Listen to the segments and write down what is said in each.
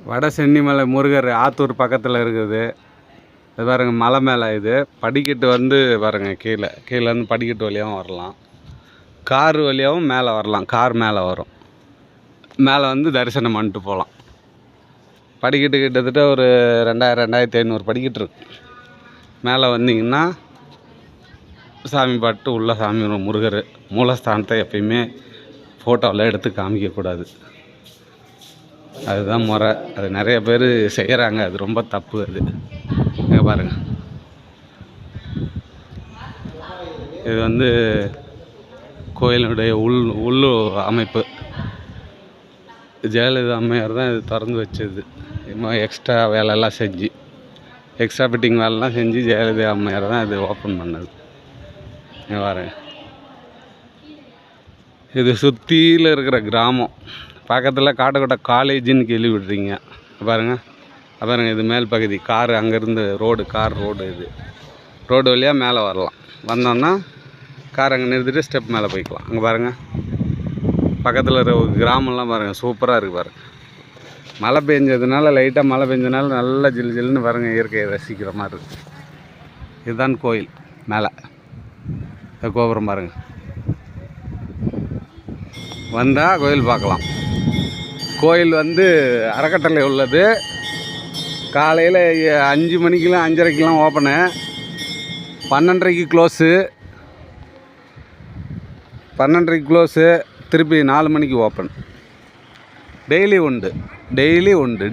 வட சென்னிமலை முருகர் ஆத்தூர் பக்கத்தில் இருக்குது. இது பாருங்கள், மலை மேலே இது படிக்கட்டு வந்து பாருங்கள், கீழேருந்து படிக்கட்டு வழியாகவும் வரலாம், கார் வழியாகவும் மேலே வரலாம். கார் மேலே வரும், மேலே வந்து தரிசனம் பண்ணிட்டு போகலாம். படிக்கட்டு கிட்டத்தட்ட ஒரு 2500 படிக்கட்டு இருக்கு. மேலே வந்தீங்கன்னா சாமி பாட்டு உள்ள சாமி முருகர் மூலஸ்தானத்தை எப்பயுமே ஃபோட்டோவில் எடுத்து காமிக்கக்கூடாது. அதுதான் முறை. அது நிறைய பேர் செய்கிறாங்க, அது ரொம்ப தப்பு. அது இங்கே பாருங்கள், இது வந்து கோயிலுடைய உள்ளு அமைப்பு. ஜெயலலிதா அம்மையார் தான் இது திறந்து வச்சது. இன்னும் எக்ஸ்ட்ரா வேலையெல்லாம் செஞ்சு, எக்ஸ்ட்ரா ஃபிட்டிங் வேலைலாம் செஞ்சு ஜெயலலிதா அம்மையார் தான் இது ஓப்பன் பண்ணது. இங்கே பாருங்க, இது சுற்றியில் இருக்கிற கிராமம். பக்கத்தில் காட்டுக்கோட்டை காலேஜுன்னு கேள்விவிட்றீங்க. பாருங்கள் பாருங்கள், இது மேல் பகுதி. கார் அங்கேருந்து கார் ரோடு. இது ரோடு வழியாக மேலே வரலாம். வந்தோன்னா கார் அங்கே நிறுத்திட்டு ஸ்டெப் மேலே போய்க்கலாம். அங்கே பாருங்கள், பக்கத்தில் இருக்கிற கிராமம்லாம் பாருங்கள், சூப்பராக இருக்குது பாருங்கள். மழை பெஞ்சதுனால, லைட்டாக மழை பெஞ்சதுனால நல்லா ஜில்லுன்னு பாருங்கள், இயற்கையை ரசிக்கிற மாதிரி இருக்குது. இதுதான் கோயில். மேலே கோபுரம் பாருங்கள், வந்தால் கோயில் பார்க்கலாம். கோயில் வந்து அறக்கட்டளை உள்ளது. காலையில் 5 மணிக்கெலாம் 5:30க்கெலாம் ஓப்பனு, 12:30க்கு க்ளோஸு, 12:30க்கு க்ளோஸு, திருப்பி 4 மணிக்கு ஓப்பன். டெய்லி உண்டு,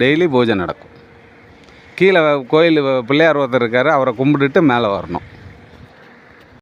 டெய்லி பூஜை நடக்கும். கீழே கோயில் பிள்ளையார் ஒருத்தர் இருக்கார், அவரை கும்பிட்டுட்டு மேலே வரணும்.